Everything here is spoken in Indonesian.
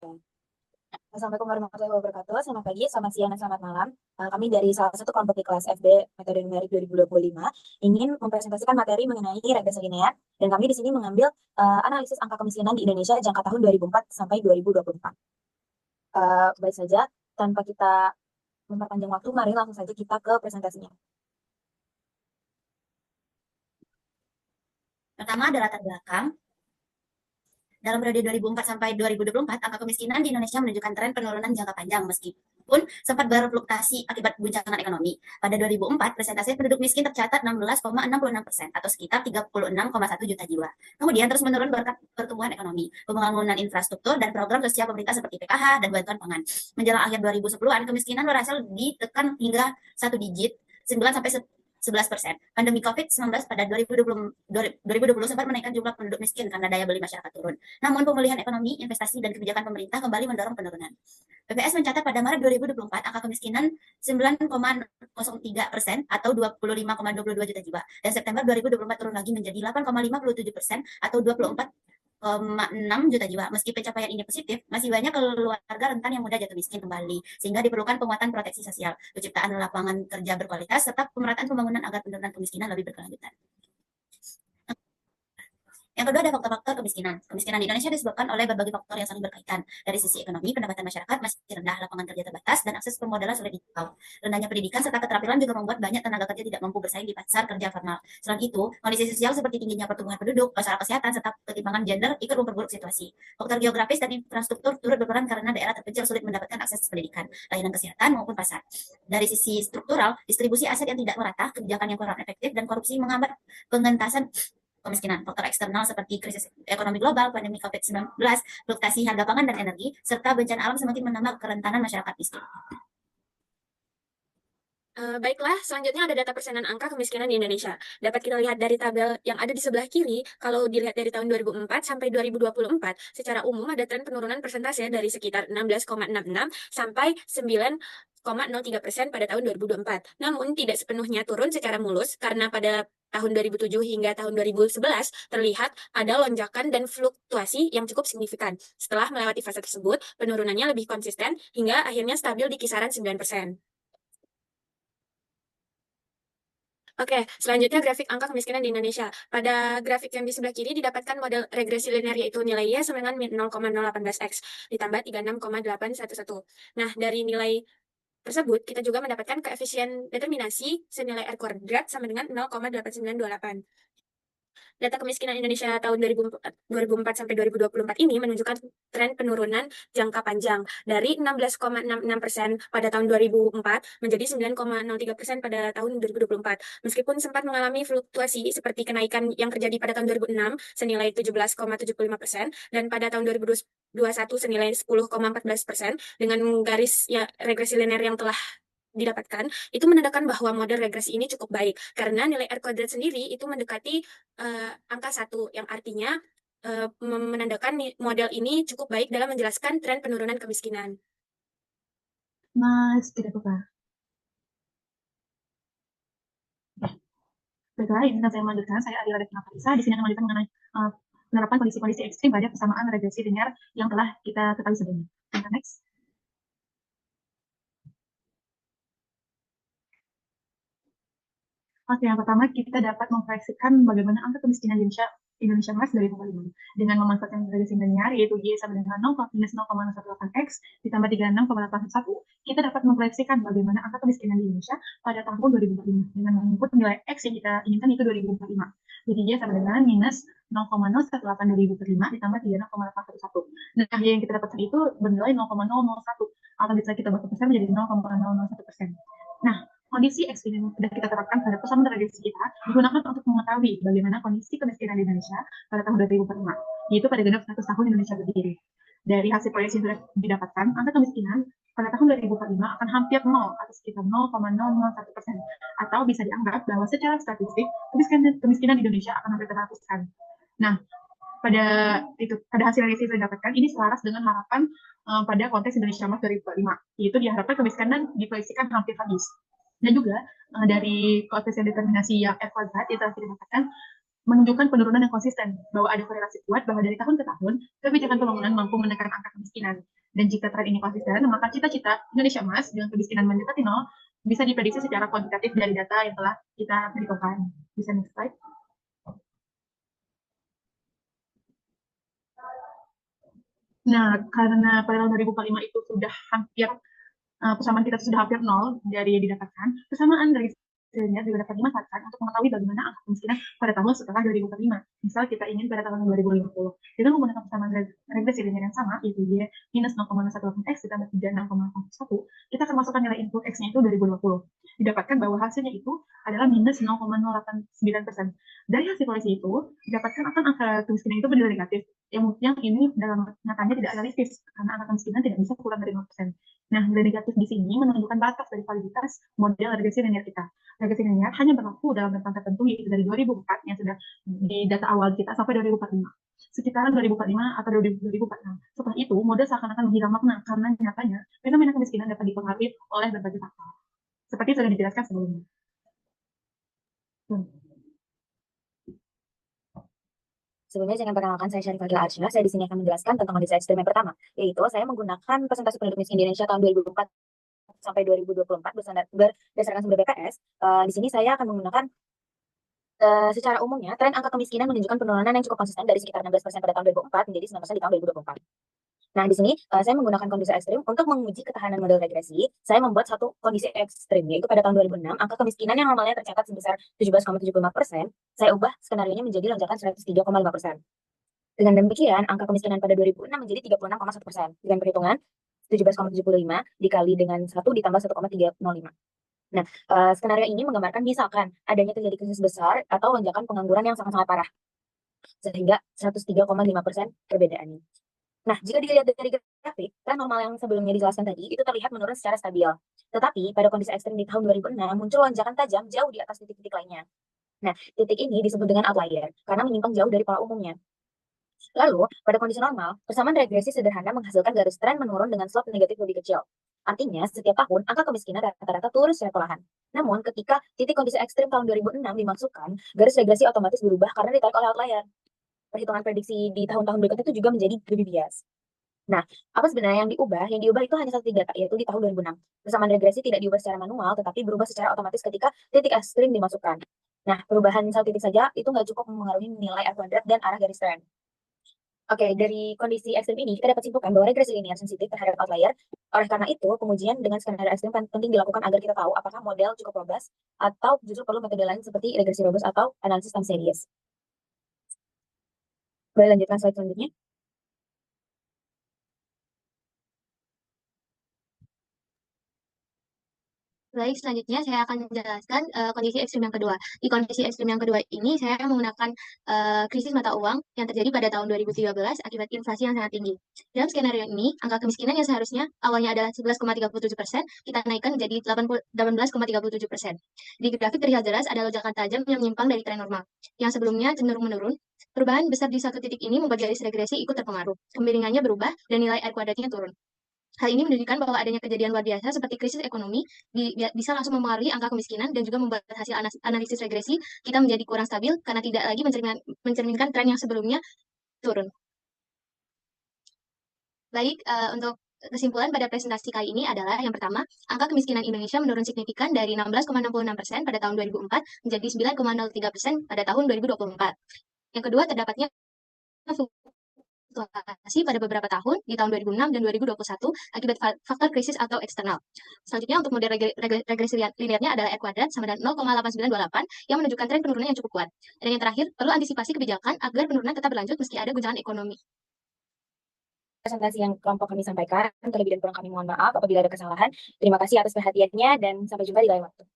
Assalamualaikum warahmatullahi wabarakatuh. Selamat pagi, selamat siang, dan selamat malam. Kami dari salah satu kelompok di kelas FB Metode Numerik 2025 ingin mempresentasikan materi mengenai regresi linear dan kami di sini mengambil analisis angka kemiskinan di Indonesia jangka tahun 2004 sampai 2024. Baik saja, tanpa kita memperpanjang waktu, mari langsung saja kita ke presentasinya. Pertama ada latar belakang. Dalam periode 2004 sampai 2024, angka kemiskinan di Indonesia menunjukkan tren penurunan jangka panjang meskipun sempat berfluktuasi akibat guncangan ekonomi. Pada 2004, persentase penduduk miskin tercatat 16,66% atau sekitar 36,1 juta jiwa. Kemudian terus menurun berkat pertumbuhan ekonomi, pembangunan infrastruktur, dan program sosial pemerintah seperti PKH dan bantuan pangan. Menjelang akhir 2010-an, kemiskinan berhasil ditekan hingga 1 digit, 9 sampai 11%. Pandemi COVID-19 pada 2020 sempat menaikkan jumlah penduduk miskin karena daya beli masyarakat turun. Namun pemulihan ekonomi, investasi, dan kebijakan pemerintah kembali mendorong penurunan. BPS mencatat pada Maret 2024 angka kemiskinan 9,03% atau 25,22 juta jiwa. Dan September 2024 turun lagi menjadi 8,57% atau 24,6 juta jiwa. Meski pencapaian ini positif, masih banyak keluarga rentan yang mudah jatuh miskin kembali, sehingga diperlukan penguatan proteksi sosial, penciptaan lapangan kerja berkualitas, serta pemerataan pembangunan agar penurunan kemiskinan lebih berkelanjutan. Yang kedua ada faktor-faktor kemiskinan. Kemiskinan di Indonesia disebabkan oleh berbagai faktor yang saling berkaitan. Dari sisi ekonomi, pendapatan masyarakat masih rendah, lapangan kerja terbatas, dan akses permodalan sulit dijangkau. Rendahnya pendidikan serta keterampilan juga membuat banyak tenaga kerja tidak mampu bersaing di pasar kerja formal. Selain itu, kondisi sosial seperti tingginya pertumbuhan penduduk, masalah kesehatan, serta ketimpangan gender ikut memperburuk situasi. Faktor geografis dan infrastruktur turut berperan karena daerah terpencil sulit mendapatkan akses pendidikan, layanan kesehatan, maupun pasar. Dari sisi struktural, distribusi aset yang tidak merata, kebijakan yang kurang efektif, dan korupsi menghambat pengentasan kemiskinan. Faktor eksternal seperti krisis ekonomi global, pandemi COVID-19, fluktuasi harga pangan dan energi, serta bencana alam semakin menambah kerentanan masyarakat miskin. Baiklah, selanjutnya ada data persenan angka kemiskinan di Indonesia. Dapat kita lihat dari tabel yang ada di sebelah kiri, kalau dilihat dari tahun 2004 sampai 2024, secara umum ada tren penurunan persentase dari sekitar 16,66 sampai 9,03% pada tahun 2024. Namun, tidak sepenuhnya turun secara mulus, karena pada tahun 2007 hingga tahun 2011 terlihat ada lonjakan dan fluktuasi yang cukup signifikan. Setelah melewati fase tersebut, penurunannya lebih konsisten hingga akhirnya stabil di kisaran 9%. Oke, selanjutnya grafik angka kemiskinan di Indonesia. Pada grafik yang di sebelah kiri didapatkan model regresi linear, yaitu nilainya sama dengan 0,018x ditambah 36,811. Nah, dari nilai tersebut kita juga mendapatkan koefisien determinasi senilai R kuadrat sama dengan 0,8928. Data kemiskinan Indonesia tahun 2004 sampai 2024 ini menunjukkan tren penurunan jangka panjang dari 16,66% pada tahun 2004 menjadi 9,03% pada tahun 2024. Meskipun sempat mengalami fluktuasi seperti kenaikan yang terjadi pada tahun 2006 senilai 17,75% dan pada tahun 2021 senilai 10,14% dengan garis ya regresi linear yang telah didapatkan, itu menandakan bahwa model regresi ini cukup baik karena nilai R kuadrat sendiri itu mendekati angka 1, yang artinya menandakan model ini cukup baik dalam menjelaskan tren penurunan kemiskinan. Mas, tidak apa-apa. Baiklah, ini saya melanjutkan. Saya Adila Devina Farisa. Di sini akan melanjutkan mengenai penerapan kondisi-kondisi ekstrim pada kesamaan regresi linear yang telah kita ketahui sebelumnya. Next. Oke, yang pertama kita dapat memproyeksikan bagaimana angka kemiskinan Indonesia Mas 2005 dengan memanfaatkan regresi linear, yaitu Y sama dengan 0 minus 0,118x ditambah 36,811. Kita dapat memproyeksikan bagaimana angka kemiskinan di Indonesia pada tahun 2045 dengan menginput nilai X yang kita inginkan itu 2045. Jadi Y sama dengan minus 0,018 2005 ditambah 36,811. Nah, Y yang kita dapatkan itu bernilai 0,001 atau bisa kita buat persen menjadi 0,001%. Nah, kondisi ekstrim yang sudah kita terapkan pada persamaan regresi kita digunakan untuk mengetahui bagaimana kondisi kemiskinan di Indonesia pada tahun 2045, yaitu pada genap 100 tahun Indonesia berdiri. Dari hasil proyeksi yang sudah didapatkan, angka kemiskinan pada tahun 2045 akan hampir 0 atau sekitar 0,001%, atau bisa dianggap bahwa secara statistik kemiskinan di Indonesia akan hampir terhapuskan. Nah, pada hasil regresi yang sudah didapatkan ini selaras dengan harapan pada konteks Indonesia Mas 2045, yaitu diharapkan kemiskinan diproyeksikan hampir habis. Dan juga dari koefisien determinasi yang R kuadrat yang telah didapatkan, menunjukkan penurunan yang konsisten, bahwa ada korelasi kuat bahwa dari tahun ke tahun, kebijakan pembangunan mampu menekan angka kemiskinan. Dan jika tren ini konsisten, maka cita-cita Indonesia Emas dengan kemiskinan mendekati nol bisa diprediksi secara kuantitatif dari data yang telah kita beritahukan. Bisa next slide. Nah, karena pada tahun 2045 itu sudah hampir persamaan kita sudah hampir nol dari yang didapatkan, persamaan dari hasilnya juga dapat dimanfaatkan untuk mengetahui bagaimana angka kemiskinan pada tahun setelah 2045. Misal kita ingin pada tahun 2050, kita menggunakan persamaan regresi linear yang sama, yaitu Y minus 0,18X ditambah 36,41, kita akan masukkan nilai input X-nya itu 2020. Didapatkan bahwa hasilnya itu adalah minus 0,089%. Dari hasil proyeksi itu, didapatkan akan angka kemiskinan itu bernilai negatif, yang ini dalam nyatanya tidak realistis, karena angka kemiskinan tidak bisa kurang dari 0%. Nah, nilai negatif di sini menunjukkan batas dari validitas model regresi linear kita. Regresi linear hanya berlaku dalam rentang tertentu, yaitu dari 2004 yang sudah di data awal kita sampai 2045. Sekitaran 2045 atau 2046. Setelah itu, model seakan-akan menghilang makna karena nyatanya fenomena kemiskinan dapat dipengaruhi oleh berbagai faktor. Seperti sudah dijelaskan sebelumnya. Sebelumnya saya akan perkenalkan, saya Syarifah Gila Arsya. Saya di sini akan menjelaskan tentang kondisi ekstrem yang pertama, yaitu saya menggunakan persentase penduduk miskin di Indonesia tahun 2004 sampai 2024 berdasarkan sumber BPS. Di sini saya akan menggunakan secara umumnya tren angka kemiskinan menunjukkan penurunan yang cukup konsisten dari sekitar 16% pada tahun 2004 menjadi 9% di tahun 2024. Nah, di sini saya menggunakan kondisi ekstrim untuk menguji ketahanan model regresi. Saya membuat satu kondisi ekstrim, yaitu pada tahun 2006, angka kemiskinan yang normalnya tercatat sebesar 17,75%, saya ubah skenario-nya menjadi lonjakan 103,5%. Dengan demikian, angka kemiskinan pada 2006 menjadi 36,1%, dengan perhitungan 17,75 dikali dengan 1 ditambah 1,305. Nah, skenario ini menggambarkan misalkan adanya terjadi krisis besar atau lonjakan pengangguran yang sangat-sangat parah, sehingga 103,5% perbedaannya. Nah, jika dilihat dari grafik, tren normal yang sebelumnya dijelaskan tadi, itu terlihat menurun secara stabil. Tetapi, pada kondisi ekstrem di tahun 2006, muncul lonjakan tajam jauh di atas titik-titik lainnya. Nah, titik ini disebut dengan outlier, karena menyimpang jauh dari pola umumnya. Lalu, pada kondisi normal, persamaan regresi sederhana menghasilkan garis tren menurun dengan slope negatif lebih kecil. Artinya, setiap tahun, angka kemiskinan rata-rata turun secara perlahan. Namun, ketika titik kondisi ekstrem tahun 2006 dimasukkan, garis regresi otomatis berubah karena ditarik oleh outlier. Perhitungan prediksi di tahun-tahun berikutnya itu juga menjadi lebih bias. Nah, apa sebenarnya yang diubah? Yang diubah itu hanya satu titik data, yaitu di tahun 2006. Persamaan regresi tidak diubah secara manual, tetapi berubah secara otomatis ketika titik ekstrim dimasukkan. Nah, perubahan satu titik saja itu nggak cukup mempengaruhi nilai R kuadrat dan arah garis tren. Oke, dari kondisi ekstrim ini, kita dapat simpulkan bahwa regresi linear sensitif terhadap outlier. Oleh karena itu, pengujian dengan skenario ekstrim penting dilakukan agar kita tahu apakah model cukup robust atau justru perlu metode lain seperti regresi robust atau analisis time series. Boleh lanjutkan slide selanjutnya? Baik, selanjutnya saya akan menjelaskan kondisi ekstrim yang kedua. Di kondisi ekstrim yang kedua ini, saya menggunakan krisis mata uang yang terjadi pada tahun 2013 akibat inflasi yang sangat tinggi. Dalam skenario ini, angka kemiskinan yang seharusnya awalnya adalah 11,37%, kita naikkan menjadi 18,37%. Di grafik terlihat jelas ada lonjakan tajam yang menyimpang dari tren normal, yang sebelumnya cenderung menurun. Perubahan besar di satu titik ini membuat garis regresi ikut terpengaruh. Kemiringannya berubah dan nilai R kuadratnya turun. Hal ini menunjukkan bahwa adanya kejadian luar biasa seperti krisis ekonomi bisa langsung mempengaruhi angka kemiskinan dan juga membuat hasil analisis regresi kita menjadi kurang stabil karena tidak lagi mencerminkan tren yang sebelumnya turun. Baik, untuk kesimpulan pada presentasi kali ini adalah yang pertama, angka kemiskinan Indonesia menurun signifikan dari 16,66% pada tahun 2004 menjadi 9,03% pada tahun 2024. Yang kedua, terdapatnya fluktuasi pada beberapa tahun di tahun 2006 dan 2021 akibat faktor krisis atau eksternal. Selanjutnya untuk model regresi linearnya adalah R kuadrat sama dengan 0,8928 yang menunjukkan tren penurunan yang cukup kuat. Dan yang terakhir, perlu antisipasi kebijakan agar penurunan tetap berlanjut meski ada guncangan ekonomi. Presentasi yang kelompok kami sampaikan, terlebih dan kurang kami mohon maaf apabila ada kesalahan. Terima kasih atas perhatiannya dan sampai jumpa di lain waktu.